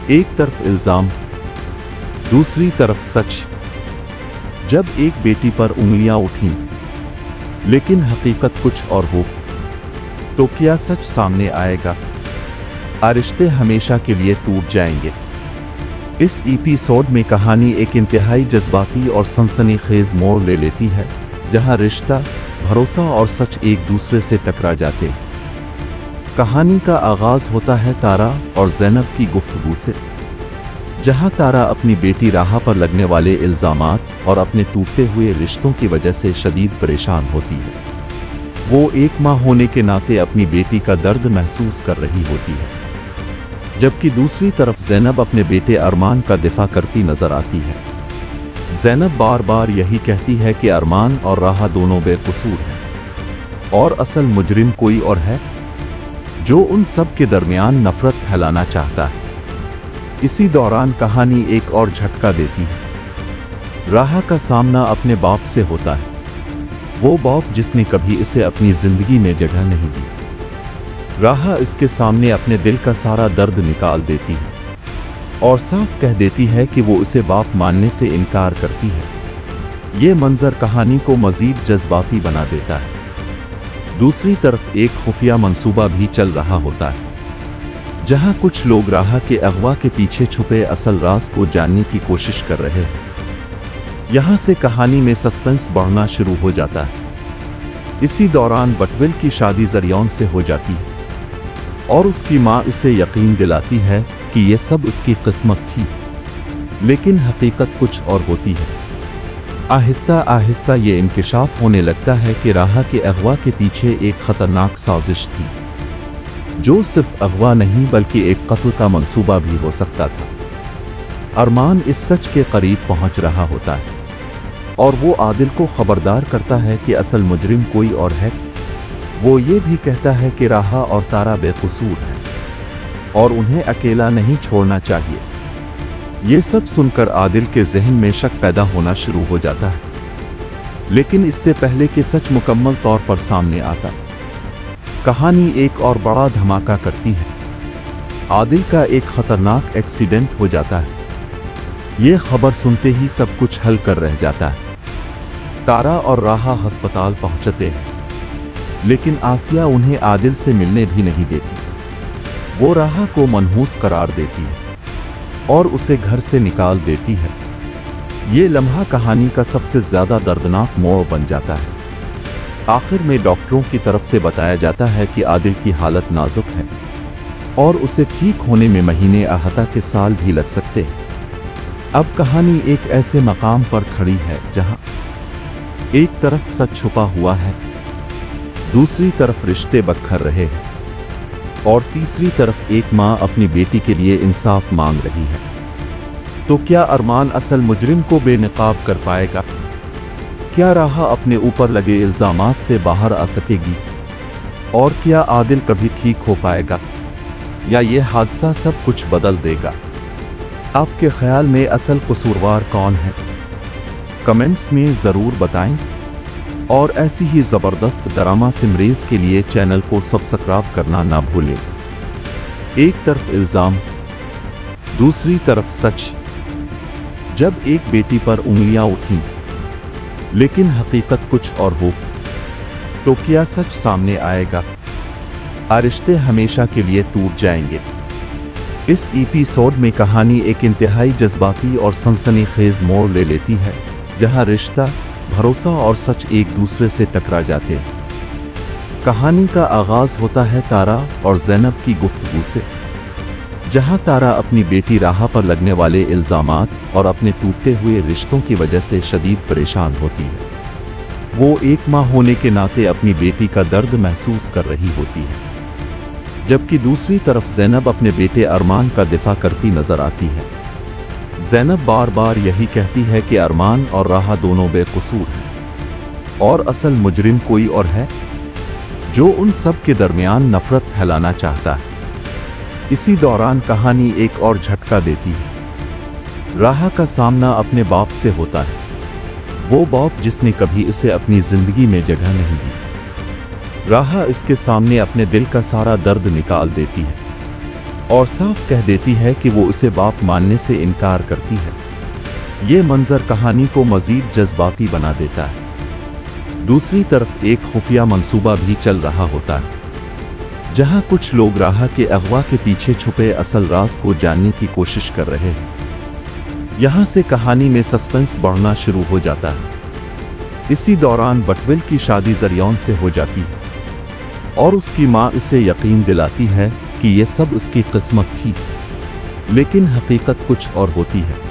ایک طرف الزام، دوسری طرف سچ۔ جب ایک بیٹی پر انگلیاں اٹھیں لیکن حقیقت کچھ اور ہو تو کیا سچ سامنے آئے گا؟ رشتے ہمیشہ کے لیے ٹوٹ جائیں گے؟ اس ایپیسوڈ میں کہانی ایک انتہائی جذباتی اور سنسنی خیز موڑ لے لیتی ہے، جہاں رشتہ، بھروسہ اور سچ ایک دوسرے سے ٹکرا جاتے ہیں۔ کہانی کا آغاز ہوتا ہے تارا اور زینب کی گفتگو سے، جہاں تارا اپنی بیٹی راہا پر لگنے والے الزامات اور اپنے ٹوٹتے ہوئے رشتوں کی وجہ سے شدید پریشان ہوتی ہے۔ وہ ایک ماں ہونے کے ناطے اپنی بیٹی کا درد محسوس کر رہی ہوتی ہے، جبکہ دوسری طرف زینب اپنے بیٹے ارمان کا دفاع کرتی نظر آتی ہے۔ زینب بار بار یہی کہتی ہے کہ ارمان اور راہا دونوں بے قصور ہیں اور اصل مجرم کوئی اور ہے جو ان سب کے درمیان نفرت پھیلانا چاہتا ہے۔ اسی دوران کہانی ایک اور جھٹکا دیتی ہے۔ راہا کا سامنا اپنے باپ سے ہوتا ہے، وہ باپ جس نے کبھی اسے اپنی زندگی میں جگہ نہیں دی۔ راہا اس کے سامنے اپنے دل کا سارا درد نکال دیتی ہے اور صاف کہہ دیتی ہے کہ وہ اسے باپ ماننے سے انکار کرتی ہے۔ یہ منظر کہانی کو مزید جذباتی بنا دیتا ہے۔ دوسری طرف ایک خفیہ منصوبہ بھی چل رہا ہوتا ہے، جہاں کچھ لوگ راہا کے اغوا کے پیچھے چھپے اصل راز کو جاننے کی کوشش کر رہے ہیں۔ یہاں سے کہانی میں سسپنس بڑھنا شروع ہو جاتا ہے۔ اسی دوران بٹول کی شادی زریون سے ہو جاتی ہے اور اس کی ماں اسے یقین دلاتی ہے کہ یہ سب اس کی قسمت تھی، لیکن حقیقت کچھ اور ہوتی ہے۔ آہستہ آہستہ یہ انکشاف ہونے لگتا ہے کہ راہا کے اغوا کے پیچھے ایک خطرناک سازش تھی، جو صرف اغوا نہیں بلکہ ایک قتل کا منصوبہ بھی ہو سکتا تھا۔ ارمان اس سچ کے قریب پہنچ رہا ہوتا ہے اور وہ عادل کو خبردار کرتا ہے کہ اصل مجرم کوئی اور ہے۔ وہ یہ بھی کہتا ہے کہ راہا اور تارا بے قصور ہیں اور انہیں اکیلا نہیں چھوڑنا چاہیے۔ یہ سب سن کر عادل کے ذہن میں شک پیدا ہونا شروع ہو جاتا ہے، لیکن اس سے پہلے کہ سچ مکمل طور پر سامنے آتا، کہانی ایک اور بڑا دھماکہ کرتی ہے۔ عادل کا ایک خطرناک ایکسیڈنٹ ہو جاتا ہے۔ یہ خبر سنتے ہی سب کچھ ہل کر رہ جاتا ہے۔ تارا اور راہا ہسپتال پہنچتے ہیں، لیکن آسیہ انہیں عادل سے ملنے بھی نہیں دیتی۔ وہ راہا کو منحوس قرار دیتی ہے اور اسے گھر سے نکال دیتی ہے۔ یہ لمحہ کہانی کا سب سے زیادہ دردناک موڑ بن جاتا ہے۔ آخر میں ڈاکٹروں کی طرف سے بتایا جاتا ہے کہ عادل کی حالت نازک ہے اور اسے ٹھیک ہونے میں مہینے احاطہ کے سال بھی لگ سکتے ہیں۔ اب کہانی ایک ایسے مقام پر کھڑی ہے جہاں ایک طرف سچ چھپا ہوا ہے، دوسری طرف رشتے بکھر رہے ہیں اور تیسری طرف ایک ماں اپنی بیٹی کے لیے انصاف مانگ رہی ہے۔ تو کیا ارمان اصل مجرم کو بے نقاب کر پائے گا؟ کیا راہا اپنے اوپر لگے الزامات سے باہر آ سکے گی؟ اور کیا عادل کبھی ٹھیک ہو پائے گا، یا یہ حادثہ سب کچھ بدل دے گا؟ آپ کے خیال میں اصل قصوروار کون ہے؟ کمنٹس میں ضرور بتائیں، اور ایسی ہی زبردست ڈرامہ سمریز کے لیے چینل کو سبسکرائب کرنا نہ بھولیں۔ ایک طرف الزام، دوسری طرف سچ۔ جب ایک بیٹی پر انگلیاں اٹھیں لیکن حقیقت کچھ اور ہو تو کیا سچ سامنے آئے گا؟ رشتے ہمیشہ کے لیے ٹوٹ جائیں گے؟ اس ایپیسوڈ میں کہانی ایک انتہائی جذباتی اور سنسنی خیز موڑ لے لیتی ہے، جہاں رشتہ، بھروسہ اور سچ ایک دوسرے سے ٹکرا جاتے ہیں۔ کہانی کا آغاز ہوتا ہے تارا اور زینب کی گفتگو سے، جہاں تارا اپنی بیٹی راہا پر لگنے والے الزامات اور اپنے ٹوٹتے ہوئے رشتوں کی وجہ سے شدید پریشان ہوتی ہے۔ وہ ایک ماں ہونے کے ناطے اپنی بیٹی کا درد محسوس کر رہی ہوتی ہے، جبکہ دوسری طرف زینب اپنے بیٹے ارمان کا دفاع کرتی نظر آتی ہے۔ زینب بار بار یہی کہتی ہے کہ ارمان اور راہا دونوں بے قصور ہیں اور اصل مجرم کوئی اور ہے جو ان سب کے درمیان نفرت پھیلانا چاہتا ہے۔ اسی دوران کہانی ایک اور جھٹکا دیتی ہے۔ راہا کا سامنا اپنے باپ سے ہوتا ہے، وہ باپ جس نے کبھی اسے اپنی زندگی میں جگہ نہیں دی۔ راہا اس کے سامنے اپنے دل کا سارا درد نکال دیتی ہے और साफ कह देती है कि वो उसे बाप मानने से इनकार करती है। ये मंजर कहानी को मजीद जज्बाती बना देता है। दूसरी तरफ एक खुफिया मंसूबा भी चल रहा होता है, जहां कुछ लोग राहा के अगवा के पीछे छुपे असल राज को जानने की कोशिश कर रहे हैं। यहां से कहानी में सस्पेंस बढ़ना शुरू हो जाता है। इसी दौरान बटविल की शादी जरियौन से हो जाती है और उसकी मां इसे यकीन दिलाती है कि यह सब उसकी किस्मत थी, लेकिन हकीकत कुछ और होती है।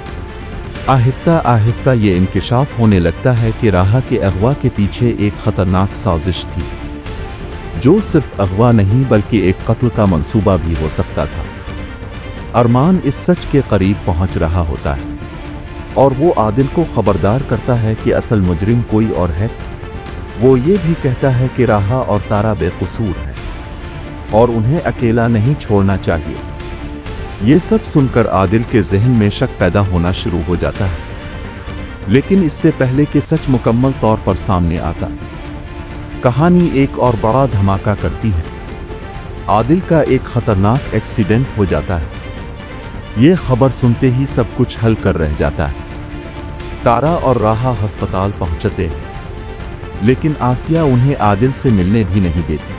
आहिस्ता आहिस्ता ये इंकिशाफ होने लगता है कि राहा के अगवा के पीछे एक खतरनाक साजिश थी, जो सिर्फ अगवा नहीं बल्कि एक कत्ल का मंसूबा भी हो सकता था। अरमान इस सच के करीब पहुंच रहा होता है और वो आदिल को खबरदार करता है कि असल मुजरिम कोई और है। वो ये भी कहता है कि राहा और तारा बेकसूर हैं और उन्हें अकेला नहीं छोड़ना चाहिए। ये सब सुनकर आदिल के जहन में शक पैदा होना शुरू हो जाता है, लेकिन इससे पहले कि सच मुकम्मल तौर पर सामने आता, कहानी एक और बड़ा धमाका करती है। आदिल का एक खतरनाक एक्सीडेंट हो जाता है। ये खबर सुनते ही सब कुछ हल कर रह जाता है। तारा और राहा अस्पताल पहुंचते हैं, लेकिन आसिया उन्हें आदिल से मिलने भी नहीं देती।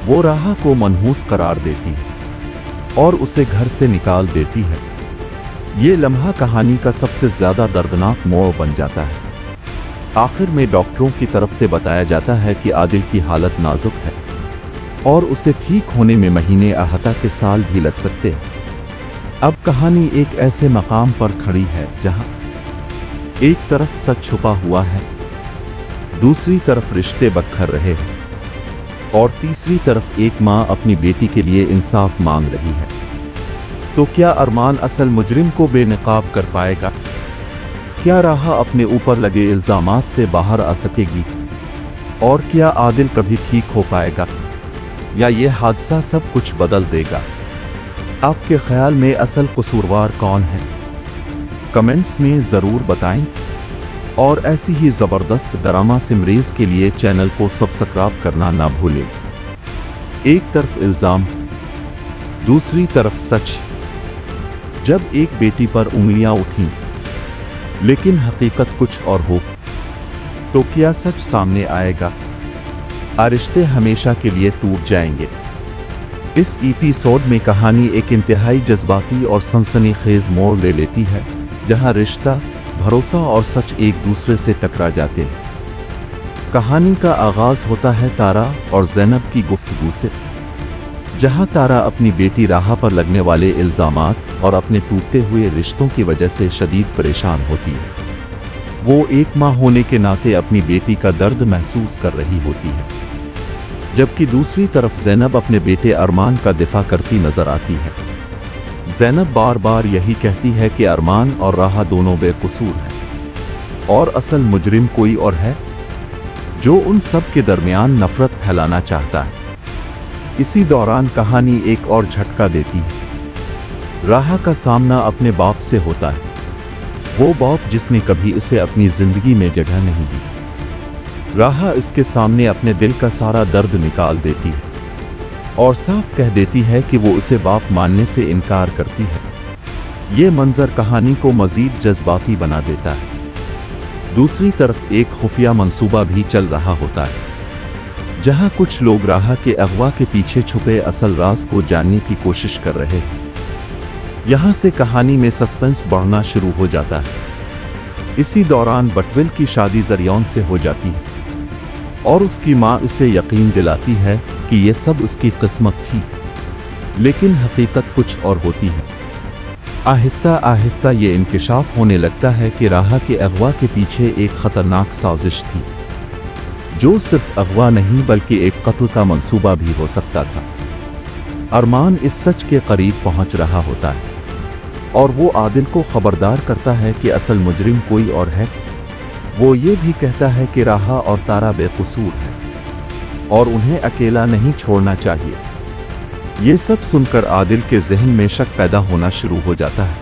वो राहा को मनहूस करार देती है और उसे घर से निकाल देती है। ये लम्हा कहानी का सबसे ज्यादा दर्दनाक मोड़ बन जाता है। आखिर में डॉक्टरों की तरफ से बताया जाता है कि आदिल की हालत नाजुक है और उसे ठीक होने में महीने आहता के साल भी लग सकते हैं। अब कहानी एक ऐसे मकाम पर खड़ी है जहां एक तरफ सच छुपा हुआ है, दूसरी तरफ रिश्ते बखर रहे हैं और तीसरी तरफ एक मां अपनी बेटी के लिए इंसाफ मांग रही है। तो क्या अरमान असल मुजरिम को बेनकाब कर पाएगा? क्या राहा अपने ऊपर लगे इल्जामात से बाहर आ सकेगी? और क्या आदिल कभी ठीक हो पाएगा, या ये हादसा सब कुछ बदल देगा? आपके ख्याल में असल कसूरवार कौन है? कमेंट्स में ज़रूर बताएं और ऐसी ही ज़बरदस्त ड्रामा सिमरीज़ के लिए चैनल को सब्सक्राइब करना ना भूलें। एक तरफ इल्ज़ाम, दूसरी तरफ सच। जब एक बेटी पर उंगलियां उठीं, लेकिन हकीकत कुछ और हो, तो क्या सच सामने आएगा? रिश्ते हमेशा के लिए टूट जाएंगे। इस एपिसोड में कहानी एक इंतहाई जज्बाती और सनसनीखेज मोड़ ले लेती है, जहां रिश्ता, भरोसा और सच एक दूसरे से टकरा जाते हैं। कहानी का आगाज होता है तारा और ज़ैनब की गुफ्तगू से, जहां तारा अपनी बेटी राहा पर लगने वाले इल्जामात और अपने टूटते हुए रिश्तों की वजह से शदीद परेशान होती है। वो एक माँ होने के नाते अपनी बेटी का दर्द महसूस कर रही होती है, जबकि दूसरी तरफ ज़ैनब अपने बेटे अरमान का दिफा करती नजर आती है। ज़ैनब बार बार यही कहती है कि अरमान और राहा दोनों बेकसूर हैं और असल मुजरिम कोई और है, जो उन सब के दरमियान नफरत फैलाना चाहता है। इसी दौरान कहानी एक और झटका देती है। राहा का सामना अपने बाप से होता है, वो बाप जिसने कभी इसे अपनी जिंदगी में जगह नहीं दी। राहा इसके सामने अपने दिल का सारा दर्द निकाल देती है और साफ कह देती है कि वो उसे बाप मानने से इनकार करती है। ये मंजर कहानी को मजीद जज्बाती बना देता है। दूसरी तरफ एक खुफिया मंसूबा भी चल रहा होता है, जहां कुछ लोग राहा के अगवा के पीछे छुपे असल राज को जानने की कोशिश कर रहे हैं। यहां से कहानी में सस्पेंस बढ़ना शुरू हो जाता है। इसी दौरान बटविल की शादी जरियौन से हो जाती है और उसकी मां इसे यकीन दिलाती है कि यह सब उसकी किस्मत थी, लेकिन हकीकत कुछ और होती है। आहिस्ता आहिस्ता ये इंकिशाफ होने लगता है कि राहा के अगवा के पीछे एक खतरनाक साजिश थी, जो सिर्फ अगवा नहीं बल्कि एक कत्ल का मंसूबा भी हो सकता था। अरमान इस सच के करीब पहुंच रहा होता है और वो आदिल को खबरदार करता है कि असल मुजरिम कोई और है। वो ये भी कहता है कि राहा और तारा बेकसूर हैं और उन्हें अकेला नहीं छोड़ना चाहिए। ये सब सुनकर आदिल के जहन में शक पैदा होना शुरू हो जाता है,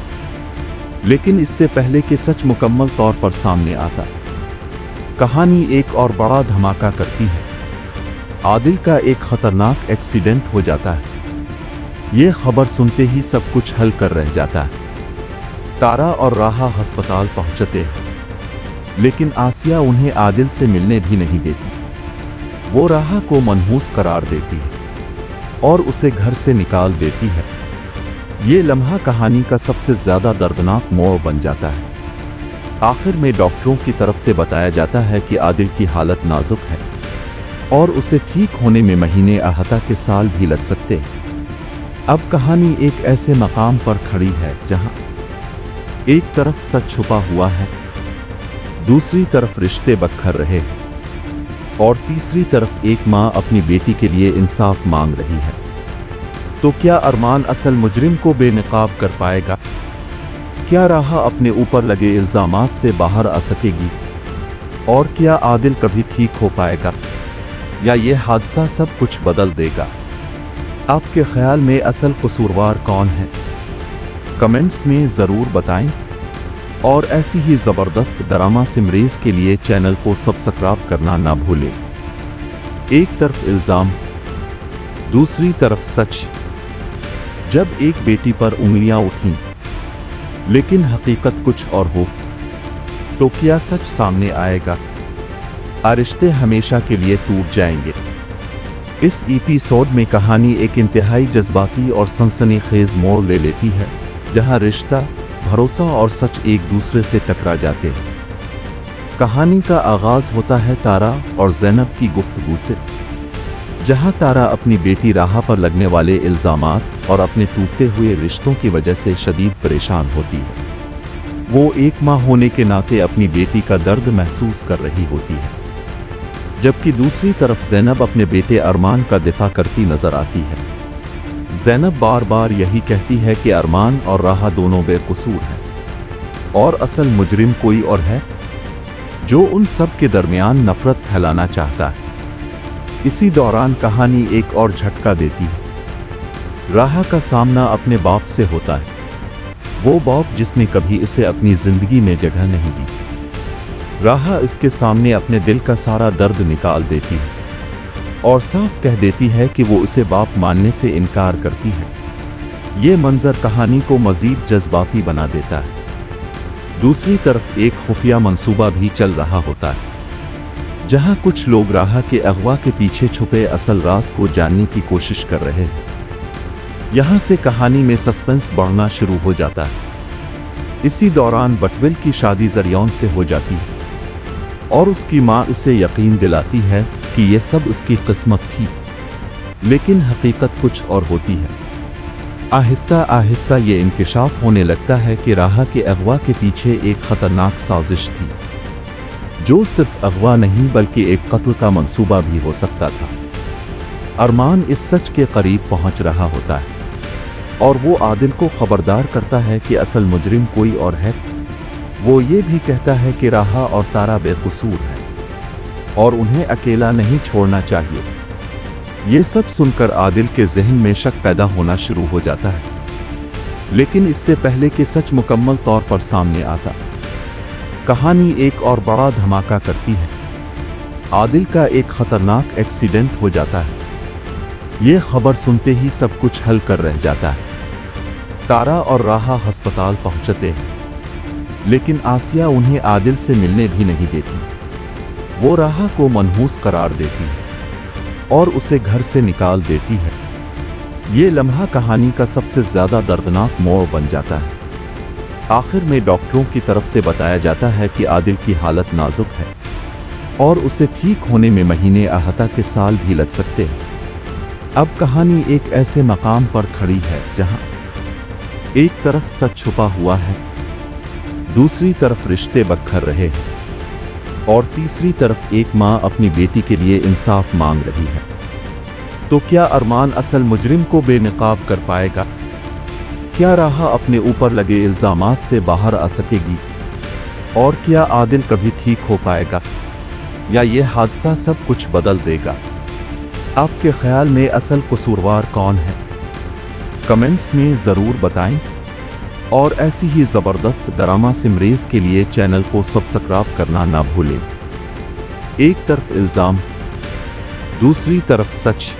लेकिन इससे पहले कि सच मुकम्मल तौर पर सामने आता, कहानी एक और बड़ा धमाका करती है। आदिल का एक खतरनाक एक्सीडेंट हो जाता है। یہ خبر سنتے ہی سب کچھ ہل کر رہ جاتا ہے۔ تارا اور راہا ہسپتال پہنچتے ہیں، لیکن آسیہ انہیں عادل سے ملنے بھی نہیں دیتی۔ وہ راہا کو منحوس قرار دیتی ہے اور اسے گھر سے نکال دیتی ہے۔ یہ لمحہ کہانی کا سب سے زیادہ دردناک موڑ بن جاتا ہے۔ آخر میں ڈاکٹروں کی طرف سے بتایا جاتا ہے کہ عادل کی حالت نازک ہے اور اسے ٹھیک ہونے میں مہینے احاطہ کے سال بھی لگ سکتے ہیں۔ اب کہانی ایک ایسے مقام پر کھڑی ہے جہاں ایک طرف سچ چھپا ہوا ہے، دوسری طرف رشتے بکھر رہے ہیں، اور تیسری طرف ایک ماں اپنی بیٹی کے لیے انصاف مانگ رہی ہے۔ تو کیا ارمان اصل مجرم کو بے نقاب کر پائے گا؟ کیا راہا اپنے اوپر لگے الزامات سے باہر آ سکے گی؟ اور کیا عادل کبھی ٹھیک ہو پائے گا، یا یہ حادثہ سب کچھ بدل دے گا؟ آپ کے خیال میں اصل قصوروار کون ہے؟ کمنٹس میں ضرور بتائیں، اور ایسی ہی زبردست ڈرامہ سمریز کے لیے چینل کو سبسکرائب کرنا نہ بھولیں۔ ایک طرف الزام، دوسری طرف سچ۔ جب ایک بیٹی پر انگلیاں اٹھیں لیکن حقیقت کچھ اور ہو، تو کیا سچ سامنے آئے گا؟ رشتے ہمیشہ کے لیے ٹوٹ جائیں گے؟ اس ایپیسوڈ میں کہانی ایک انتہائی جذباتی اور سنسنی خیز موڑ لے لیتی ہے، جہاں رشتہ، بھروسہ اور سچ ایک دوسرے سے ٹکرا جاتے ہیں۔ کہانی کا آغاز ہوتا ہے تارا اور زینب کی گفتگو سے، جہاں تارا اپنی بیٹی راہا پر لگنے والے الزامات اور اپنے ٹوٹتے ہوئے رشتوں کی وجہ سے شدید پریشان ہوتی ہے۔ وہ ایک ماں ہونے کے ناطے اپنی بیٹی کا درد محسوس کر رہی ہوتی ہے، جبکہ دوسری طرف زینب اپنے بیٹے ارمان کا دفاع کرتی نظر آتی ہے۔ زینب بار بار یہی کہتی ہے کہ ارمان اور راہا دونوں بے قصور ہیں، اور اصل مجرم کوئی اور ہے جو ان سب کے درمیان نفرت پھیلانا چاہتا ہے۔ اسی دوران کہانی ایک اور جھٹکا دیتی ہے۔ راہا کا سامنا اپنے باپ سے ہوتا ہے، وہ باپ جس نے کبھی اسے اپنی زندگی میں جگہ نہیں دی۔ راہا اس کے سامنے اپنے دل کا سارا درد نکال دیتی ہے اور صاف کہہ دیتی ہے کہ وہ اسے باپ ماننے سے انکار کرتی ہے۔ یہ منظر کہانی کو مزید جذباتی بنا دیتا ہے۔ دوسری طرف ایک خفیہ منصوبہ بھی چل رہا ہوتا ہے، جہاں کچھ لوگ راہا کے اغوا کے پیچھے چھپے اصل راز کو جاننے کی کوشش کر رہے ہیں۔ یہاں سے کہانی میں سسپنس بڑھنا شروع ہو جاتا ہے۔ اسی دوران بٹول کی شادی زریون سے ہو جاتی ہے، اور اس کی ماں اسے یقین دلاتی ہے کہ یہ سب اس کی قسمت تھی، لیکن حقیقت کچھ اور ہوتی ہے۔ آہستہ آہستہ یہ انکشاف ہونے لگتا ہے کہ راہا کے اغوا کے پیچھے ایک خطرناک سازش تھی، جو صرف اغوا نہیں بلکہ ایک قتل کا منصوبہ بھی ہو سکتا تھا۔ ارمان اس سچ کے قریب پہنچ رہا ہوتا ہے، اور وہ عادل کو خبردار کرتا ہے کہ اصل مجرم کوئی اور ہے۔ وہ یہ بھی کہتا ہے کہ راہا اور تارا بے قصور ہیں، اور انہیں اکیلا نہیں چھوڑنا چاہیے۔ یہ سب سن کر عادل کے ذہن میں شک پیدا ہونا شروع ہو جاتا ہے، لیکن اس سے پہلے کہ سچ مکمل طور پر سامنے آتا، کہانی ایک اور بڑا دھماکہ کرتی ہے۔ عادل کا ایک خطرناک ایکسیڈنٹ ہو جاتا ہے۔ یہ خبر سنتے ہی سب کچھ ہل کر رہ جاتا ہے۔ تارا اور راہا ہسپتال پہنچتے ہیں، لیکن آسیہ انہیں عادل سے ملنے بھی نہیں دیتی۔ وہ راہا کو منحوس قرار دیتی ہے اور اسے گھر سے نکال دیتی ہے۔ یہ لمحہ کہانی کا سب سے زیادہ دردناک موڑ بن جاتا ہے۔ آخر میں ڈاکٹروں کی طرف سے بتایا جاتا ہے کہ عادل کی حالت نازک ہے اور اسے ٹھیک ہونے میں مہینے احاطہ کے سال بھی لگ سکتے ہیں۔ اب کہانی ایک ایسے مقام پر کھڑی ہے جہاں ایک طرف سچ چھپا ہوا ہے، دوسری طرف رشتے بکھر رہے ہیں، اور تیسری طرف ایک ماں اپنی بیٹی کے لیے انصاف مانگ رہی ہے۔ تو کیا ارمان اصل مجرم کو بے نقاب کر پائے گا؟ کیا راہا اپنے اوپر لگے الزامات سے باہر آ سکے گی؟ اور کیا عادل کبھی ٹھیک ہو پائے گا، یا یہ حادثہ سب کچھ بدل دے گا؟ آپ کے خیال میں اصل قصوروار کون ہے؟ کمنٹس میں ضرور بتائیں، اور ایسی ہی زبردست ڈرامہ سمریز کے لیے چینل کو سبسکرائب کرنا نہ بھولیں۔ ایک طرف الزام، دوسری طرف سچ۔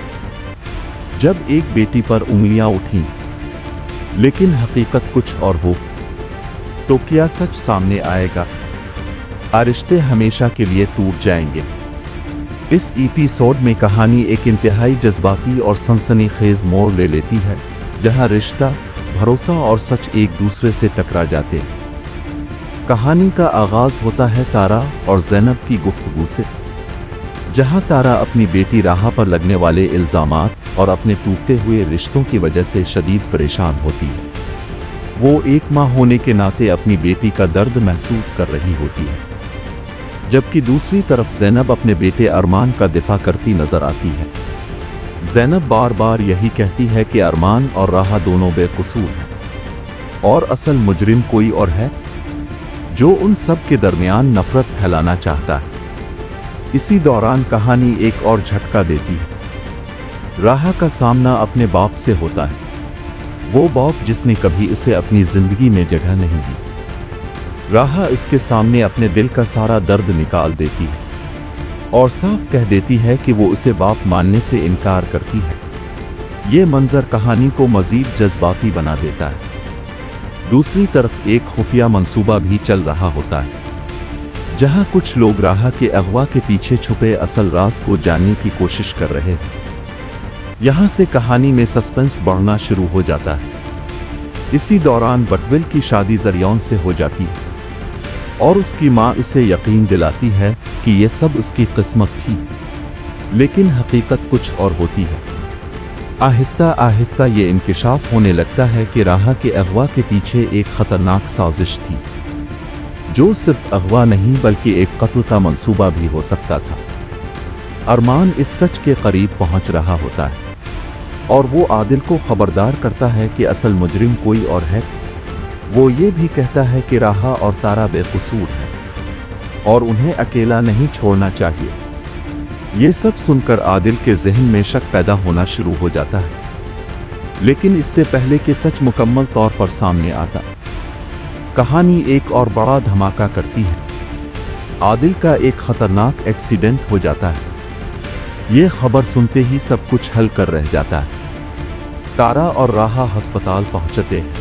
जब एक बेटी पर उंगलियां उठीं, लेकिन हकीकत कुछ और हो, तो क्या सच सामने आएगा? रिश्ते हमेशा के लिए टूट जाएंगे। इस एपिसोड में कहानी एक इंतहाई जज्बाती और सनसनीखेज मोड़ ले लेती है, जहां रिश्ता, भरोसा और सच एक दूसरे से टकरा जाते हैं। कहानी का आगाज होता है तारा और ज़ैनब की गुफ्तगू से, जहां तारा अपनी बेटी राहा पर लगने वाले इल्ज़ामात और अपने टूटते हुए रिश्तों की वजह से शदीद परेशान होती है। वो एक माँ होने के नाते अपनी बेटी का दर्द महसूस कर रही होती है, जबकि दूसरी तरफ ज़ैनब अपने बेटे अरमान का दिफा करती नजर आती है। ज़ैनब बार बार यही कहती है कि अरमान और राहा दोनों बेकसूर हैं और असल मुजरिम कोई और है, जो उन सब के दरमियान नफरत फैलाना चाहता है। इसी दौरान कहानी एक और झटका देती है। राहा का सामना अपने बाप से होता है, वो बाप जिसने कभी इसे अपनी जिंदगी में जगह नहीं दी। राहा इसके सामने अपने दिल का सारा दर्द निकाल देती है और साफ कह देती है कि वो उसे बाप मानने से इनकार करती है। ये मंजर कहानी को मजीद जज्बाती बना देता है। दूसरी तरफ एक खुफिया मंसूबा भी चल रहा होता है, जहां कुछ लोग राहा के अगवा के पीछे छुपे असल राज को जानने की कोशिश कर रहे हैं। यहां से कहानी में सस्पेंस बढ़ना शुरू हो जाता है। इसी दौरान बटविल की शादी जरियौन से हो जाती है और उसकी माँ इसे यकीन दिलाती है कि यह सब उसकी किस्मत थी, लेकिन हकीकत कुछ और होती है। आहिस्ता आहिस्ता ये इंकिशाफ होने लगता है कि राहा के अगवा के पीछे एक खतरनाक साजिश थी, जो सिर्फ अगवा नहीं बल्कि एक कत्ल का मंसूबा भी हो सकता था। अरमान इस सच के करीब पहुंच रहा होता है और वो आदिल को खबरदार करता है कि असल मुजरिम कोई और है। वो ये भी कहता है कि राहा और तारा बेकसूर हैं और उन्हें अकेला नहीं छोड़ना चाहिए। ये सब सुनकर आदिल के जहन में शक पैदा होना शुरू हो जाता है, लेकिन इससे पहले कि सच मुकम्मल तौर पर सामने आता, कहानी एक और बड़ा धमाका करती है। आदिल का एक खतरनाक एक्सीडेंट हो जाता है। ये खबर सुनते ही सब कुछ हल कर रह जाता है। तारा और राहा अस्पताल पहुंचते हैं,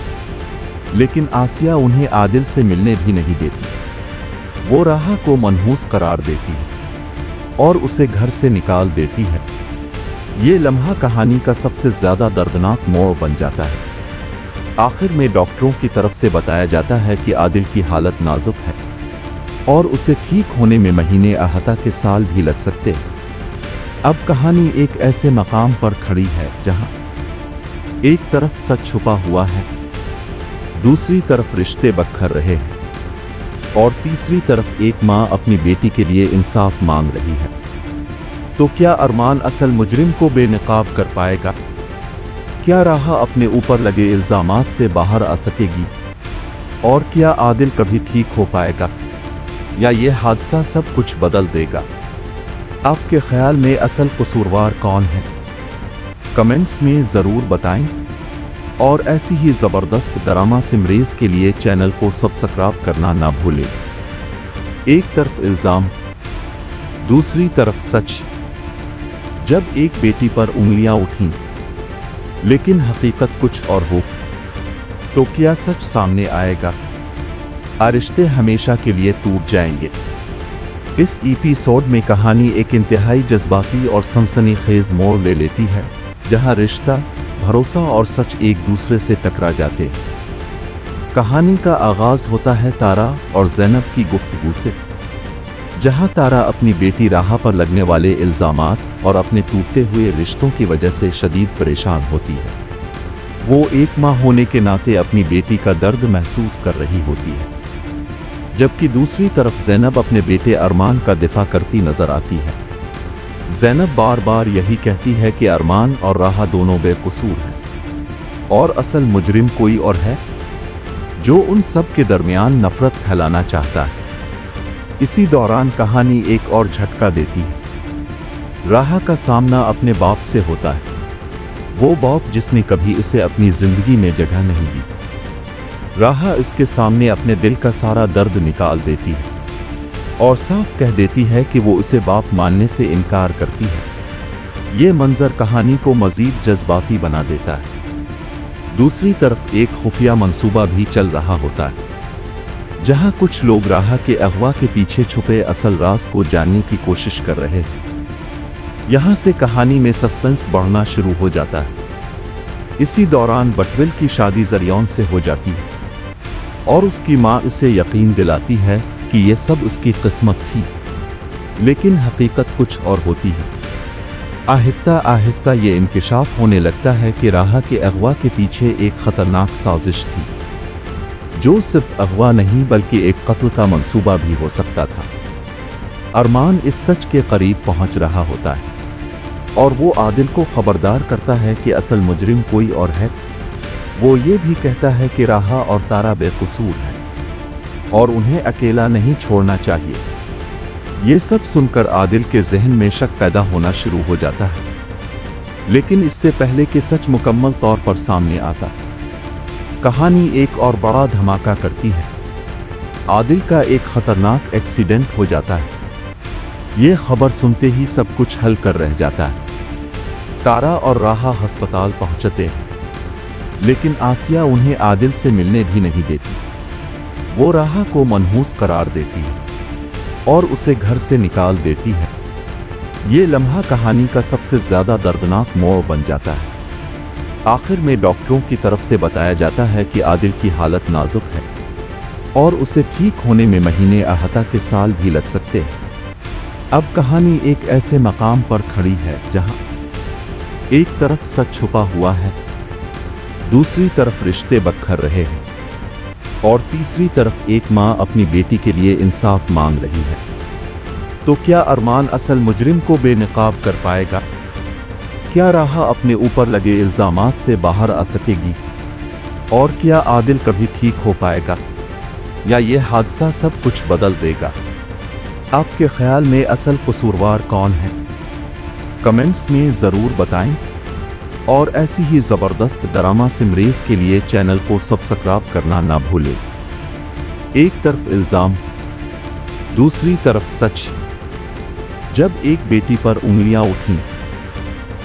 लेकिन आसिया उन्हें आदिल से मिलने भी नहीं देती। वो राहा को मनहूस करार देती है और उसे घर से निकाल देती है। ये लम्हा कहानी का सबसे ज्यादा दर्दनाक मोड़ बन जाता है। आखिर में डॉक्टरों की तरफ से बताया जाता है कि आदिल की हालत नाजुक है और उसे ठीक होने में महीने आहता के साल भी लग सकते हैं। अब कहानी एक ऐसे मकाम पर खड़ी है जहां एक तरफ सच छुपा हुआ है, दूसरी तरफ रिश्ते बखर रहे हैं और तीसरी तरफ एक माँ अपनी बेटी के लिए इंसाफ मांग रही है। तो क्या अरमान असल मुजरिम को बेनकाब कर पाएगा? क्या राहा अपने ऊपर लगे इल्जामात से बाहर आ सकेगी? और क्या आदिल कभी ठीक हो पाएगा, या ये हादसा सब कुछ बदल देगा? आपके ख्याल में असल कसूरवार कौन है? कमेंट्स में ज़रूर बताएं और ऐसी ही ज़बरदस्त ड्रामा सिमरीज के लिए चैनल को सब्सक्राइब करना ना भूलें। एक तरफ इल्ज़ाम, दूसरी तरफ सच। जब एक बेटी पर उंगलियां उठीं, लेकिन हकीकत कुछ और हो, तो क्या सच सामने आएगा? रिश्ते हमेशा के लिए टूट जाएंगे। इस एपिसोड में कहानी एक इंतहाई जज्बाती और सनसनीखेज मोड़ ले लेती है, जहां रिश्ता, भरोसा और सच एक दूसरे से टकरा जाते हैं। कहानी का आगाज होता है तारा और ज़ैनब की गुफ्तगू से, जहां तारा अपनी बेटी राहा पर लगने वाले इल्ज़ामात और अपने टूटते हुए रिश्तों की वजह से शदीद परेशान होती है। वो एक माँ होने के नाते अपनी बेटी का दर्द महसूस कर रही होती है, जबकि दूसरी तरफ ज़ैनब अपने बेटे अरमान का दिफा करती नजर आती है। ज़ैनब बार बार यही कहती है कि अरमान और राहा दोनों बेकसूर हैं और असल मुजरिम कोई और है, जो उन सब के दरमियान नफरत फैलाना चाहता है। इसी दौरान कहानी एक और झटका देती है। राहा का सामना अपने बाप से होता है, वो बाप जिसने कभी इसे अपनी जिंदगी में जगह नहीं दी। राहा इसके सामने अपने दिल का सारा दर्द निकाल देती है और साफ कह देती है कि वो उसे बाप मानने से इनकार करती है। ये मंजर कहानी को मजीद जज्बाती बना देता है। दूसरी तरफ एक खुफिया मंसूबा भी चल रहा होता है, जहां कुछ लोग राहा के अगवा के पीछे छुपे असल राज को जानने की कोशिश कर रहे हैं। यहां से कहानी में सस्पेंस बढ़ना शुरू हो जाता है। इसी दौरान बटविल की शादी जरियौन से हो जाती है और उसकी मां इसे यकीन दिलाती है कि यह सब उसकी किस्मत थी, लेकिन हकीकत कुछ और होती है। आहिस्ता आहिस्ता ये इंकिशाफ होने लगता है कि राहा के अगवा के पीछे एक खतरनाक साजिश थी, जो सिर्फ अगवा नहीं बल्कि एक कत्ल का मंसूबा भी हो सकता था। अरमान इस सच के करीब पहुंच रहा होता है और वो आदिल को खबरदार करता है कि असल मुजरिम कोई और है। वो ये भी कहता है कि राहा और तारा बेकसूर हैं और उन्हें अकेला नहीं छोड़ना चाहिए। ये सब सुनकर आदिल के जहन में शक पैदा होना शुरू हो जाता है, लेकिन इससे पहले कि सच मुकम्मल तौर पर सामने आता, कहानी एक और बड़ा धमाका करती है। आदिल का एक खतरनाक एक्सीडेंट हो जाता है। ये खबर सुनते ही सब कुछ हल कर रह जाता है। तारा और राहा अस्पताल पहुंचते हैं, लेकिन आसिया उन्हें आदिल से मिलने भी नहीं देती। वो राहा को मनहूस करार देती है और उसे घर से निकाल देती है। ये लम्हा कहानी का सबसे ज्यादा दर्दनाक मोड़ बन जाता है। आखिर में डॉक्टरों की तरफ से बताया जाता है कि आदिल की हालत नाजुक है और उसे ठीक होने में महीने आहता के साल भी लग सकते हैं। अब कहानी एक ऐसे मकाम पर खड़ी है जहां एक तरफ सच छुपा हुआ है, दूसरी तरफ रिश्ते बखर रहे हैं और तीसरी तरफ एक मां अपनी बेटी के लिए इंसाफ मांग रही है। तो क्या अरमान असल मुजरिम को बेनकाब कर पाएगा? क्या राहा अपने ऊपर लगे इल्जामात से बाहर आ सकेगी? और क्या आदिल कभी ठीक हो पाएगा, या ये हादसा सब कुछ बदल देगा? आपके ख्याल में असल कसूरवार कौन है? कमेंट्स में ज़रूर बताएं और ऐसी ही ज़बरदस्त ड्रामा सिमरीज़ के लिए चैनल को सब्सक्राइब करना ना भूलें। एक तरफ इल्ज़ाम, दूसरी तरफ सच। जब एक बेटी पर उंगलियां उठीं,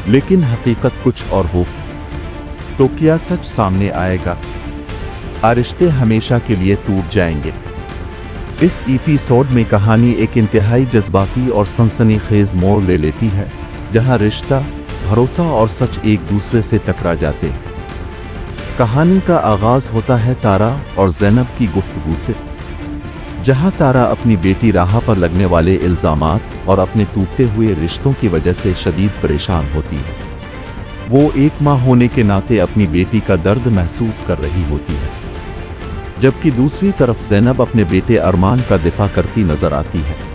लेकिन हकीकत कुछ और हो, तो क्या सच सामने आएगा? रिश्ते हमेशा के लिए टूट जाएंगे। इस एपिसोड में कहानी एक इंतहाई जज्बाती और सनसनीखेज मोड़ ले लेती है, जहां रिश्ता, भरोसा और सच एक दूसरे से टकरा जाते हैं। कहानी का आगाज होता है तारा और ज़ैनब की गुफ्तगू से, जहां तारा अपनी बेटी राहा पर लगने वाले इल्ज़ामात और अपने टूटते हुए रिश्तों की वजह से शदीद परेशान होती है। वो एक माँ होने के नाते अपनी बेटी का दर्द महसूस कर रही होती है, जबकि दूसरी तरफ ज़ैनब अपने बेटे अरमान का दिफा करती नजर आती है।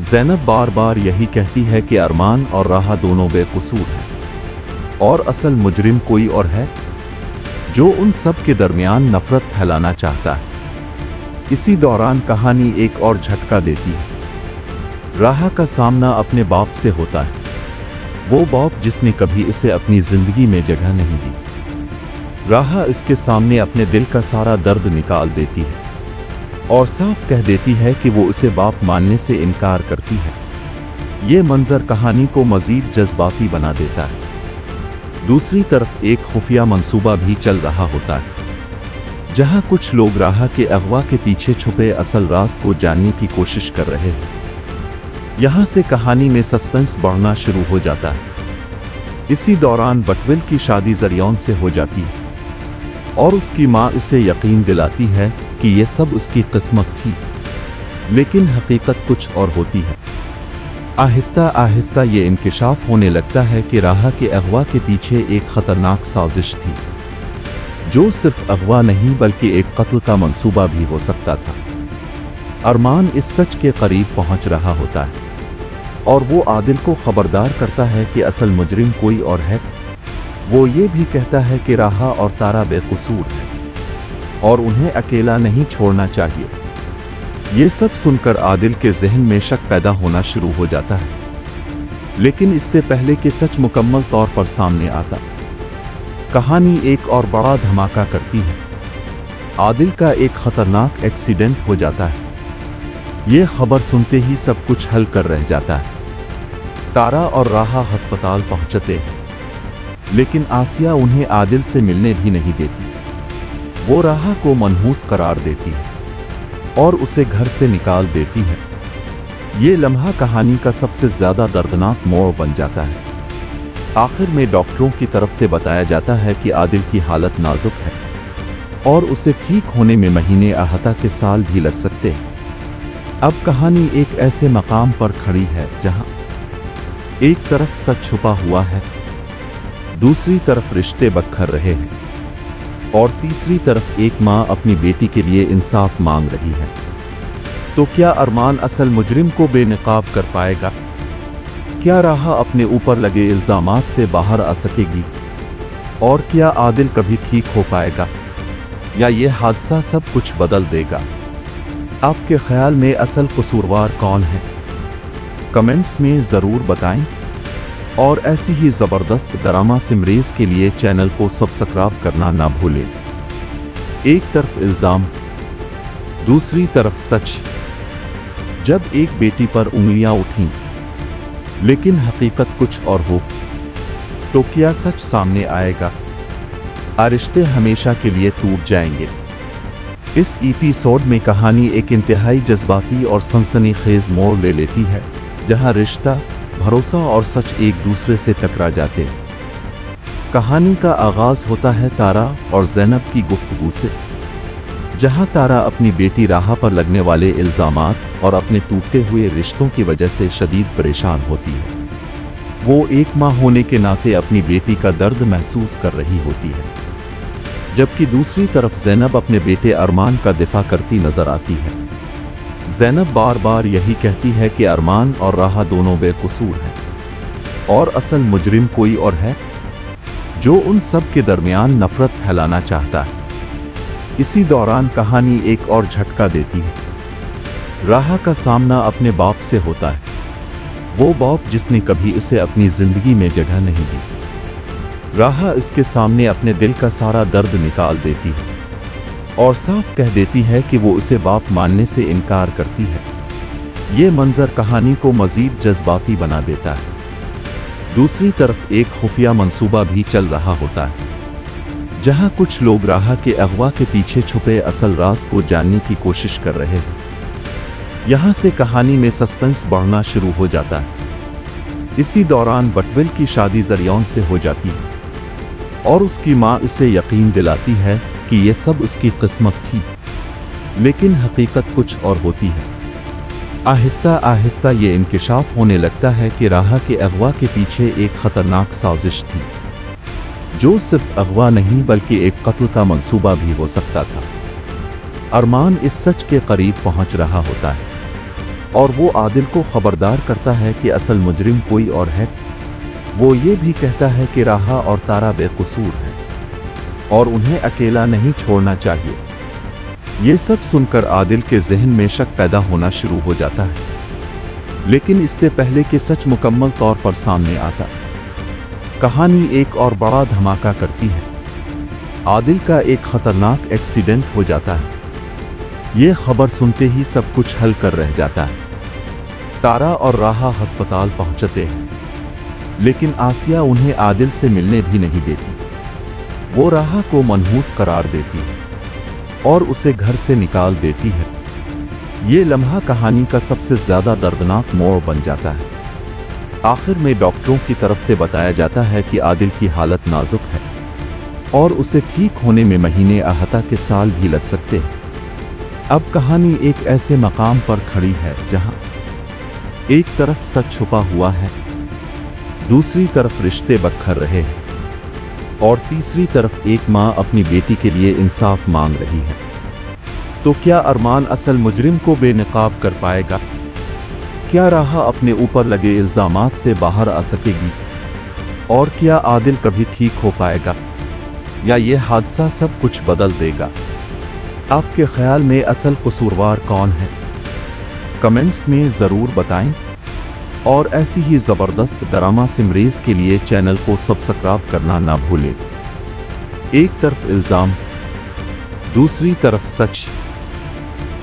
ज़ैनब बार बार यही कहती है कि अरमान और राहा दोनों बेकसूर हैं और असल मुजरिम कोई और है, जो उन सब के दरमियान नफरत फैलाना चाहता है। इसी दौरान कहानी एक और झटका देती है। राहा का सामना अपने बाप से होता है, वो बाप जिसने कभी इसे अपनी जिंदगी में जगह नहीं दी। राहा इसके सामने अपने दिल का सारा दर्द निकाल देती है और साफ कह देती है कि वो उसे बाप मानने से इनकार करती है। ये मंजर कहानी को मजीद जज्बाती बना देता है। दूसरी तरफ एक खुफिया मंसूबा भी चल रहा होता है, जहां कुछ लोग राहा के अगवा के पीछे छुपे असल राज को जानने की कोशिश कर रहे हैं। यहां से कहानी में सस्पेंस बढ़ना शुरू हो जाता है। इसी दौरान बटविल की शादी जरियौन से हो जाती है और उसकी मां इसे यकीन दिलाती है कि यह सब उसकी किस्मत थी, लेकिन हकीकत कुछ और होती है। आहिस्ता आहिस्ता ये इंकिशाफ होने लगता है कि राहा के अगवा के पीछे एक खतरनाक साजिश थी, जो सिर्फ अगवा नहीं बल्कि एक कत्ल का मंसूबा भी हो सकता था। अरमान इस सच के करीब पहुंच रहा होता है और वो आदिल को खबरदार करता है कि असल मुजरिम कोई और है। वो ये भी कहता है कि राहा और तारा बेकसूर हैं और उन्हें अकेला नहीं छोड़ना चाहिए। ये सब सुनकर आदिल के जहन में शक पैदा होना शुरू हो जाता है, लेकिन इससे पहले कि सच मुकम्मल तौर पर सामने आता, कहानी एक और बड़ा धमाका करती है। आदिल का एक खतरनाक एक्सीडेंट हो जाता है। ये खबर सुनते ही सब कुछ हल कर रह जाता है। تارا اور راہا ہسپتال پہنچتے ہیں، لیکن آسیہ انہیں عادل سے ملنے بھی نہیں دیتی۔ وہ راہا کو منحوس قرار دیتی ہے اور اسے گھر سے نکال دیتی ہے۔ یہ لمحہ کہانی کا سب سے زیادہ دردناک موڑ بن جاتا ہے۔ آخر میں ڈاکٹروں کی طرف سے بتایا جاتا ہے کہ عادل کی حالت نازک ہے اور اسے ٹھیک ہونے میں مہینے احاطہ کے سال بھی لگ سکتے ہیں۔ اب کہانی ایک ایسے مقام پر کھڑی ہے جہاں ایک طرف سچ چھپا ہوا ہے، دوسری طرف رشتے بکھر رہے ہیں، اور تیسری طرف ایک ماں اپنی بیٹی کے لیے انصاف مانگ رہی ہے۔ تو کیا ارمان اصل مجرم کو بے نقاب کر پائے گا؟ کیا راہا اپنے اوپر لگے الزامات سے باہر آ سکے گی؟ اور کیا عادل کبھی ٹھیک ہو پائے گا، یا یہ حادثہ سب کچھ بدل دے گا؟ آپ کے خیال میں اصل قصوروار کون ہے؟ کمنٹس میں ضرور بتائیں، اور ایسی ہی زبردست ڈرامہ سمریز کے لیے چینل کو سبسکرائب کرنا نہ بھولیں۔ ایک طرف الزام، دوسری طرف سچ۔ جب ایک بیٹی پر انگلیاں اٹھیں لیکن حقیقت کچھ اور ہو، تو کیا سچ سامنے آئے گا؟ رشتے ہمیشہ کے لیے ٹوٹ جائیں گے؟ اس ایپیسوڈ میں کہانی ایک انتہائی جذباتی اور سنسنی خیز موڑ لے لیتی ہے، جہاں رشتہ، بھروسہ اور سچ ایک دوسرے سے ٹکرا جاتے ہیں۔ کہانی کا آغاز ہوتا ہے تارا اور زینب کی گفتگو سے، جہاں تارا اپنی بیٹی راہا پر لگنے والے الزامات اور اپنے ٹوٹتے ہوئے رشتوں کی وجہ سے شدید پریشان ہوتی ہے۔ وہ ایک ماں ہونے کے ناطے اپنی بیٹی کا درد محسوس کر رہی ہوتی ہے، جبکہ دوسری طرف زینب اپنے بیٹے ارمان کا دفاع کرتی نظر آتی ہے۔ زینب بار بار یہی کہتی ہے کہ ارمان اور راہا دونوں بے قصور ہیں، اور اصل مجرم کوئی اور ہے جو ان سب کے درمیان نفرت پھیلانا چاہتا ہے۔ اسی دوران کہانی ایک اور جھٹکا دیتی ہے۔ راہا کا سامنا اپنے باپ سے ہوتا ہے، وہ باپ جس نے کبھی اسے اپنی زندگی میں جگہ نہیں دی۔ راہا اس کے سامنے اپنے دل کا سارا درد نکال دیتی ہے اور صاف کہہ دیتی ہے کہ وہ اسے باپ ماننے سے انکار کرتی ہے۔ یہ منظر کہانی کو مزید جذباتی بنا دیتا ہے۔ دوسری طرف ایک خفیہ منصوبہ بھی چل رہا ہوتا ہے، جہاں کچھ لوگ راہا کے اغوا کے پیچھے چھپے اصل راز کو جاننے کی کوشش کر رہے ہیں۔ یہاں سے کہانی میں سسپنس بڑھنا شروع ہو جاتا ہے۔ اسی دوران بٹول کی شادی زریون سے ہو جاتی ہے، اور اس کی ماں اسے یقین دلاتی ہے کہ یہ سب اس کی قسمت تھی، لیکن حقیقت کچھ اور ہوتی ہے۔ آہستہ آہستہ یہ انکشاف ہونے لگتا ہے کہ راہا کے اغوا کے پیچھے ایک خطرناک سازش تھی، جو صرف اغوا نہیں بلکہ ایک قتل کا منصوبہ بھی ہو سکتا تھا۔ ارمان اس سچ کے قریب پہنچ رہا ہوتا ہے، اور وہ عادل کو خبردار کرتا ہے کہ اصل مجرم کوئی اور ہے۔ وہ یہ بھی کہتا ہے کہ راہا اور تارا بے قصور ہیں، اور انہیں اکیلا نہیں چھوڑنا چاہیے۔ یہ سب سن کر عادل کے ذہن میں شک پیدا ہونا شروع ہو جاتا ہے، لیکن اس سے پہلے کہ سچ مکمل طور پر سامنے آتا، کہانی ایک اور بڑا دھماکہ کرتی ہے۔ عادل کا ایک خطرناک ایکسیڈنٹ ہو جاتا ہے۔ یہ خبر سنتے ہی سب کچھ ہل کر رہ جاتا ہے۔ تارا اور راہا ہسپتال پہنچتے ہیں، لیکن آسیہ انہیں عادل سے ملنے بھی نہیں دیتی۔ وہ راہا کو منحوس قرار دیتی ہے اور اسے گھر سے نکال دیتی ہے۔ یہ لمحہ کہانی کا سب سے زیادہ دردناک موڑ بن جاتا ہے۔ آخر میں ڈاکٹروں کی طرف سے بتایا جاتا ہے کہ عادل کی حالت نازک ہے اور اسے ٹھیک ہونے میں مہینے احاطہ کے سال بھی لگ سکتے ہیں۔ اب کہانی ایک ایسے مقام پر کھڑی ہے جہاں ایک طرف سچ چھپا ہوا ہے، دوسری طرف رشتے بکھر رہے ہیں، اور تیسری طرف ایک ماں اپنی بیٹی کے لیے انصاف مانگ رہی ہے۔ تو کیا ارمان اصل مجرم کو بے نقاب کر پائے گا؟ کیا راہا اپنے اوپر لگے الزامات سے باہر آ سکے گی؟ اور کیا عادل کبھی ٹھیک ہو پائے گا، یا یہ حادثہ سب کچھ بدل دے گا؟ آپ کے خیال میں اصل قصوروار کون ہے؟ کمنٹس میں ضرور بتائیں، اور ایسی ہی زبردست ڈرامہ سمریز کے لیے چینل کو سبسکرائب کرنا نہ بھولیں۔ ایک طرف الزام، دوسری طرف سچ۔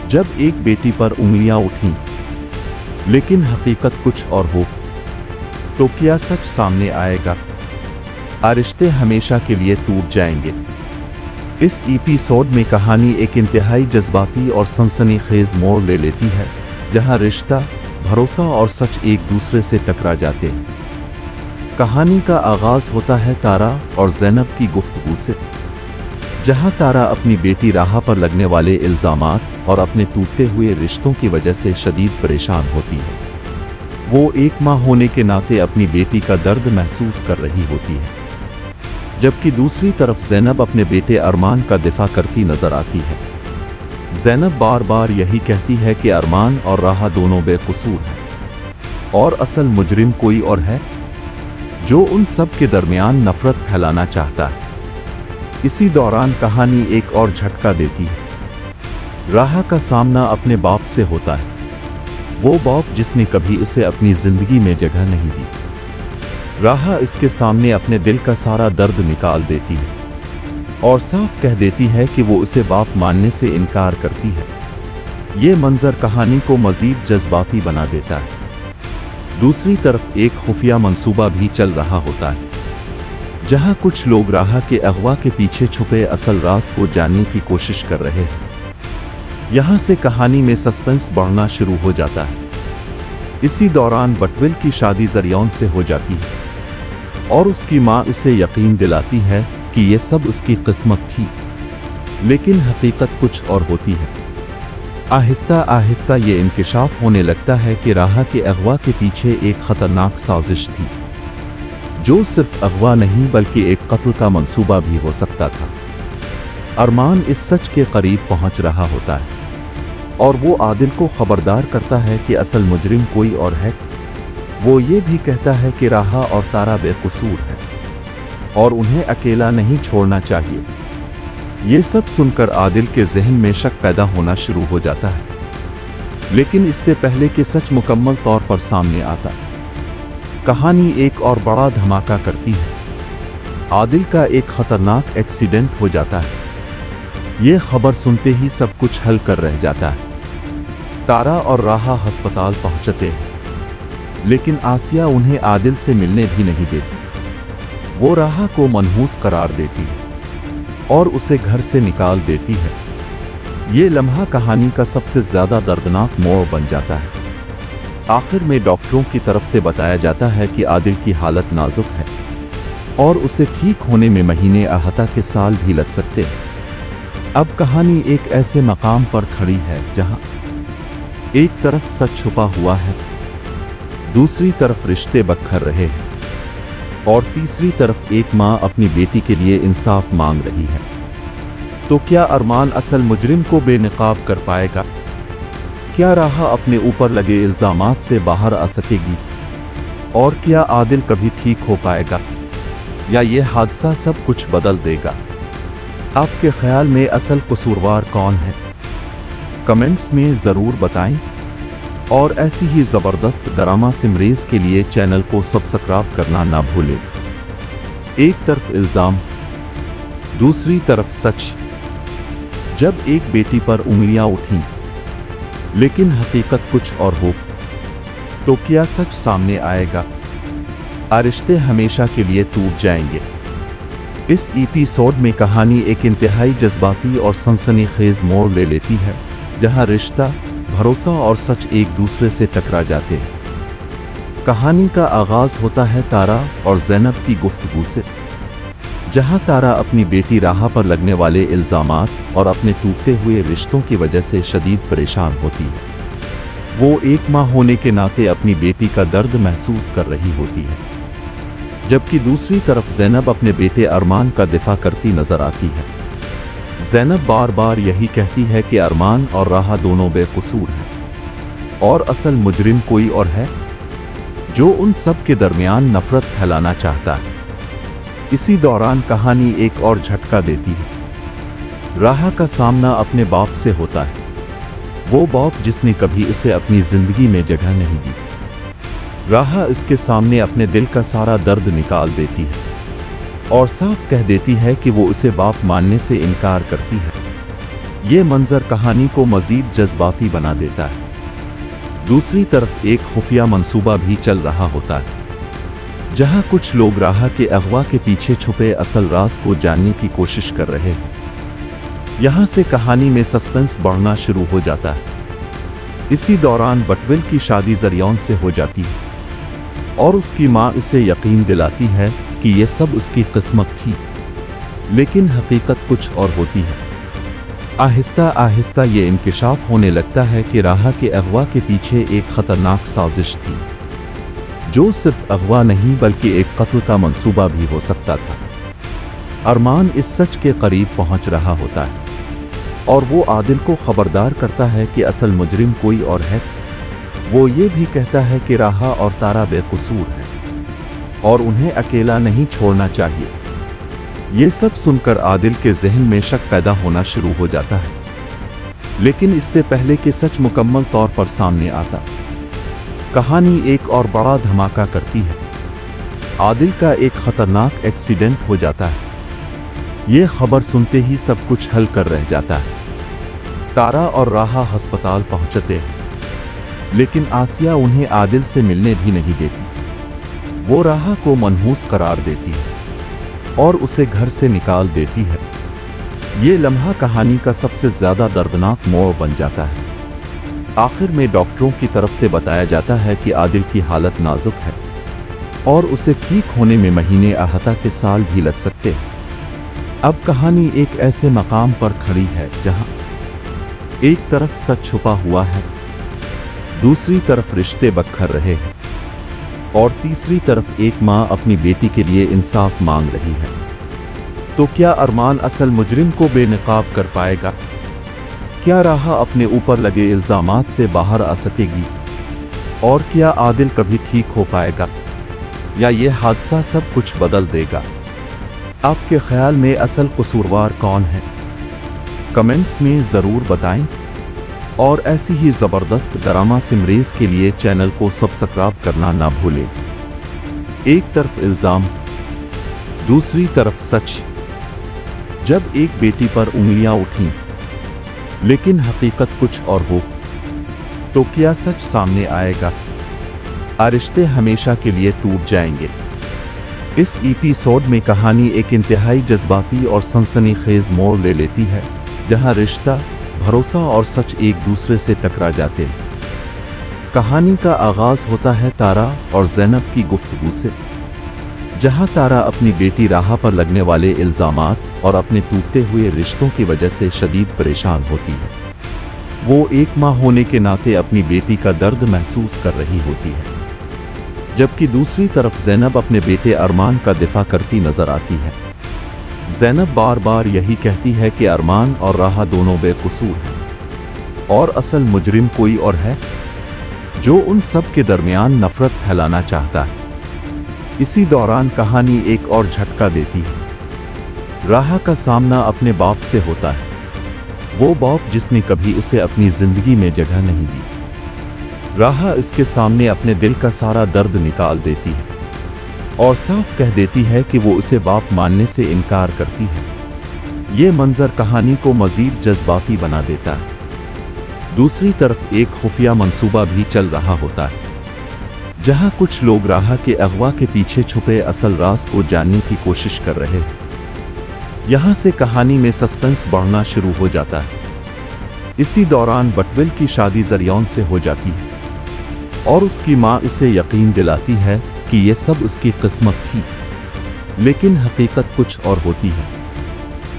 جب ایک بیٹی پر انگلیاں اٹھیں لیکن حقیقت کچھ اور ہو، तो क्या सच सामने आएगा? रिश्ते हमेशा के लिए टूट जाएंगे। इस एपिसोड में कहानी एक इंतहाई जज्बाती और सनसनीखेज मोड़ ले लेती है, जहां रिश्ता, भरोसा और सच एक दूसरे से टकरा जाते हैं। कहानी का आगाज होता है तारा और ज़ैनब की गुफ्तगू से, जहां तारा अपनी बेटी राहा पर लगने वाले इल्ज़ामात और अपने टूटते हुए रिश्तों की वजह से शदीद परेशान होती है। वो एक माँ होने के नाते अपनी बेटी का दर्द महसूस कर रही होती है, जबकि दूसरी तरफ ज़ैनब अपने बेटे अरमान का दिफा करती नजर आती है। ज़ैनब बार बार यही कहती है कि अरमान और राहा दोनों बेकसूर हैं और असल मुजरिम कोई और है, जो उन सब के दरमियान नफरत फैलाना चाहता है। इसी दौरान कहानी एक और झटका देती है। राहा का सामना अपने बाप से होता है, वो बाप जिसने कभी इसे अपनी जिंदगी में जगह नहीं दी। राहा इसके सामने अपने दिल का सारा दर्द निकाल देती है और साफ कह देती है कि वो उसे बाप मानने से इनकार करती है। ये मंजर कहानी को मजीद जज्बाती बना देता है। दूसरी तरफ एक खुफिया मंसूबा भी चल रहा होता है, जहां कुछ लोग राहा के अगवा के पीछे छुपे असल राज को जानने की कोशिश कर रहे हैं। यहां से कहानी में सस्पेंस बढ़ना शुरू हो जाता है। इसी दौरान बटविल की शादी जरियौन से हो जाती है और उसकी माँ इसे यकीन दिलाती है कि ये सब उसकी किस्मत थी, लेकिन हकीकत कुछ और होती है। आहिस्ता आहिस्ता ये इंकिशाफ होने लगता है कि राहा के अगवा के पीछे एक खतरनाक साजिश थी, जो सिर्फ अगवा नहीं बल्कि एक कत्ल का मंसूबा भी हो सकता था। अरमान इस सच के करीब पहुंच रहा होता है और वो आदिल को खबरदार करता है कि असल मुजरिम कोई और है। वो ये भी कहता है कि राहा और तारा बेकसूर हैं और उन्हें अकेला नहीं छोड़ना चाहिए। ये सब सुनकर आदिल के जहन में शक पैदा होना शुरू हो जाता है, लेकिन इससे पहले कि सच मुकम्मल तौर पर सामने आता, कहानी एक और बड़ा धमाका करती है। आदिल का एक खतरनाक एक्सीडेंट हो जाता है। ये खबर सुनते ही सब कुछ हल कर रह जाता है। तारा और राहा अस्पताल पहुंचते हैं, लेकिन आसिया उन्हें आदिल से मिलने भी नहीं देती। वो राहा को मनहूस करार देती है और उसे घर से निकाल देती है। ये लम्हा कहानी का सबसे ज्यादा दर्दनाक मोड़ बन जाता है। आखिर में डॉक्टरों की तरफ से बताया जाता है कि आदिल की हालत नाजुक है और उसे ठीक होने में महीने आहता के साल भी लग सकते हैं। अब कहानी एक ऐसे मकाम पर खड़ी है जहां एक तरफ सच छुपा हुआ है, दूसरी तरफ रिश्ते बखर रहे हैं और तीसरी तरफ एक माँ अपनी बेटी के लिए इंसाफ मांग रही है। तो क्या अरमान असल मुजरिम को बेनकाब कर पाएगा? क्या राहा अपने ऊपर लगे इल्जामात से बाहर आ सकेगी? और क्या आदिल कभी ठीक हो पाएगा, या ये हादसा सब कुछ बदल देगा? आपके ख्याल में असल कसूरवार कौन है? कमेंट्स में ज़रूर बताएं और ऐसी ही ज़बरदस्त ड्रामा सिमरीज़ के लिए चैनल को सब्सक्राइब करना ना भूलें। एक तरफ इल्ज़ाम, दूसरी तरफ सच। जब एक बेटी पर उंगलियां उठीं, लेकिन हकीकत कुछ और हो, तो क्या सच सामने आएगा? रिश्ते हमेशा के लिए टूट जाएंगे। इस एपिसोड में कहानी एक इंतहाई जज्बाती और सनसनीखेज मोड़ ले लेती है, जहां रिश्ता, भरोसा और सच एक दूसरे से टकरा जाते हैं। कहानी का आगाज होता है तारा और ज़ैनब की गुफ्तगू से, जहां तारा अपनी बेटी राहा पर लगने वाले इल्ज़ामात और अपने टूटते हुए रिश्तों की वजह से शदीद परेशान होती है। वो एक माँ होने के नाते अपनी बेटी का दर्द महसूस कर रही होती है, जबकि दूसरी तरफ ज़ैनब अपने बेटे अरमान का दिफा करती नजर आती है। ज़ैनब बार बार यही कहती है कि अरमान और राहा दोनों बेकसूर हैं और असल मुजरिम कोई और है, जो उन सब के दरमियान नफरत फैलाना चाहता है। इसी दौरान कहानी एक और झटका देती है। राहा का सामना अपने बाप से होता है, वो बाप जिसने कभी इसे अपनी जिंदगी में जगह नहीं दी। राहा इसके सामने अपने दिल का सारा दर्द निकाल देती है और साफ कह देती है कि वो उसे बाप मानने से इनकार करती है। ये मंजर कहानी को मजीद जज्बाती बना देता है। दूसरी तरफ एक खुफिया मंसूबा भी चल रहा होता है, जहां कुछ लोग राहा के अगवा के पीछे छुपे असल राज को जानने की कोशिश कर रहे हैं। यहां से कहानी में सस्पेंस बढ़ना शुरू हो जाता है। इसी दौरान बटविल की शादी जरियौन से हो जाती है और उसकी मां इसे यकीन दिलाती है कि यह सब उसकी किस्मत थी, लेकिन हकीकत कुछ और होती है। आहिस्ता आहिस्ता ये इंकिशाफ होने लगता है कि राहा के अगवा के पीछे एक खतरनाक साजिश थी, जो सिर्फ अगवा नहीं बल्कि एक कत्ल का मंसूबा भी हो सकता था। अरमान इस सच के करीब पहुंच रहा होता है और वो आदिल को खबरदार करता है कि असल मुजरिम कोई और है। वो ये भी कहता है कि राहा और तारा बेकसूर हैं और उन्हें अकेला नहीं छोड़ना चाहिए। ये सब सुनकर आदिल के जहन में शक पैदा होना शुरू हो जाता है, लेकिन इससे पहले कि सच मुकम्मल तौर पर सामने आता, कहानी एक और बड़ा धमाका करती है। आदिल का एक खतरनाक एक्सीडेंट हो जाता है। ये खबर सुनते ही सब कुछ हल कर रह जाता है। तारा और राहा अस्पताल पहुंचते हैं, लेकिन आसिया उन्हें आदिल से मिलने भी नहीं देती। वो राहा को मनहूस करार देती है और उसे घर से निकाल देती है। ये लम्हा कहानी का सबसे ज्यादा दर्दनाक मोड़ बन जाता है। आखिर में डॉक्टरों की तरफ से बताया जाता है कि आदिल की हालत नाजुक है और उसे ठीक होने में महीने आहता के साल भी लग सकते हैं। अब कहानी एक ऐसे मकाम पर खड़ी है जहां एक तरफ सच छुपा हुआ है, दूसरी तरफ रिश्ते बखर रहे हैं और तीसरी तरफ एक मां अपनी बेटी के लिए इंसाफ मांग रही है। तो क्या अरमान असल मुजरिम को बेनकाब कर पाएगा? क्या राहा अपने ऊपर लगे इल्जामात से बाहर आ सकेगी? और क्या आदिल कभी ठीक हो पाएगा, या ये हादसा सब कुछ बदल देगा? आपके ख्याल में असल कसूरवार कौन है? कमेंट्स में ज़रूर बताएं और ऐसी ही ज़बरदस्त ड्रामा सिमरीज के लिए चैनल को सब्सक्राइब करना ना भूलें। एक तरफ इल्ज़ाम, दूसरी तरफ सच। जब एक बेटी पर उंगलियां उठीं, लेकिन हकीकत कुछ और हो, तो क्या सच सामने आएगा? रिश्ते हमेशा के लिए टूट जाएंगे। इस एपिसोड में कहानी एक इंतहाई जज्बाती और सनसनीखेज मोड़ ले लेती है, जहां रिश्ता, भरोसा और सच एक दूसरे से टकरा जाते हैं। कहानी का आगाज होता है तारा और ज़ैनब की गुफ्तगू से, जहां तारा अपनी बेटी राहा पर लगने वाले इल्जामात और अपने टूटते हुए रिश्तों की वजह से शदीद परेशान होती है। वो एक माँ होने के नाते अपनी बेटी का दर्द महसूस कर रही होती है, जबकि दूसरी तरफ ज़ैनब अपने बेटे अरमान का दिफा करती नजर आती है। ज़ैनब बार बार यही कहती है कि अरमान और राहा दोनों बेकसूर हैं और असल मुजरिम कोई और है, जो उन सब के दरमियान नफरत फैलाना चाहता है। इसी दौरान कहानी एक और झटका देती है। राहा का सामना अपने बाप से होता है, वो बाप जिसने कभी इसे अपनी जिंदगी में जगह नहीं दी। राहा इसके सामने अपने दिल का सारा दर्द निकाल देती है और साफ कह देती है कि वो उसे बाप मानने से इनकार करती है। ये मंजर कहानी को मजीद जज्बाती बना देता है। दूसरी तरफ एक खुफिया मंसूबा भी चल रहा होता है, जहां कुछ लोग राहा के अगवा के पीछे छुपे असल राज को जानने की कोशिश कर रहे हैं। यहां से कहानी में सस्पेंस बढ़ना शुरू हो जाता है। इसी दौरान बटविल की शादी जरियौन से हो जाती है और उसकी मां इसे यकीन दिलाती है कि यह सब उसकी किस्मत थी, लेकिन हकीकत कुछ और होती है।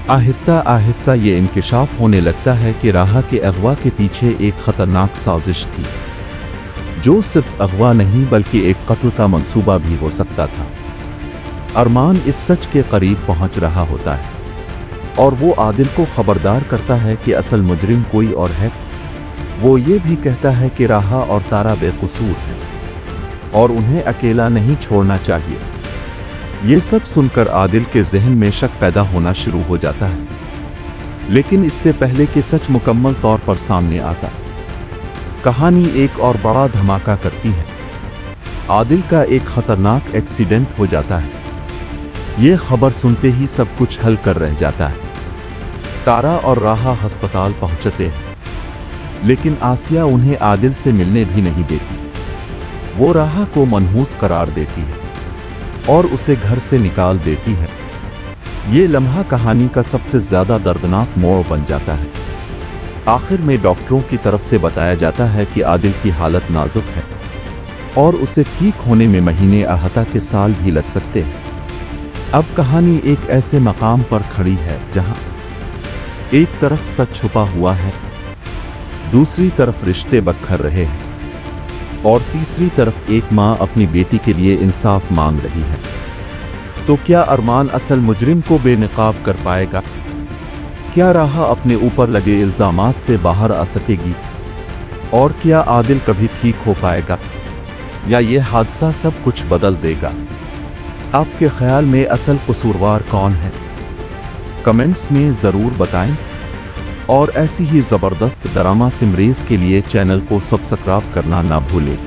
आहिस्ता आहिस्ता ये इंकिशाफ होने लगता है कि राहा के अगवा के पीछे एक खतरनाक साजिश थी, जो सिर्फ अगवा नहीं बल्कि एक कत्ल का मंसूबा भी हो सकता था। अरमान इस सच के करीब पहुंच रहा होता है और वो आदिल को खबरदार करता है कि असल मुजरिम कोई और है। वो ये भी कहता है कि राहा और तारा बेकसूर हैं और उन्हें अकेला नहीं छोड़ना चाहिए। ये सब सुनकर आदिल के जहन में शक पैदा होना शुरू हो जाता है, लेकिन इससे पहले कि सच मुकम्मल तौर पर सामने आता, कहानी एक और बड़ा धमाका करती है। आदिल का एक खतरनाक एक्सीडेंट हो जाता है। ये खबर सुनते ही सब कुछ हल कर रह जाता है। तारा और राहा अस्पताल पहुंचते हैं, लेकिन आसिया उन्हें आदिल से मिलने भी नहीं देती। वो राहा को मनहूस करार देती है और उसे घर से निकाल देती है। ये लम्हा कहानी का सबसे ज्यादा दर्दनाक मोड़ बन जाता है। आखिर में डॉक्टरों की तरफ से बताया जाता है कि आदिल की हालत नाजुक है और उसे ठीक होने में महीने अहता के साल भी लग सकते हैं। अब कहानी एक ऐसे मकाम पर खड़ी है जहां एक तरफ सच छुपा हुआ है, दूसरी तरफ रिश्ते बखर रहे हैं और तीसरी तरफ एक माँ अपनी बेटी के लिए इंसाफ मांग रही है। तो क्या अरमान असल मुजरिम को बेनकाब कर पाएगा? क्या राहा अपने ऊपर लगे इल्जामात से बाहर आ सकेगी? और क्या आदिल कभी ठीक हो पाएगा, या ये हादसा सब कुछ बदल देगा? आपके ख्याल में असल कसूरवार कौन है? कमेंट्स में ज़रूर बताएं और ऐसी ही ज़बरदस्त ड्रामा सिमरीज़ के लिए चैनल को सब्सक्राइब करना ना भूलें।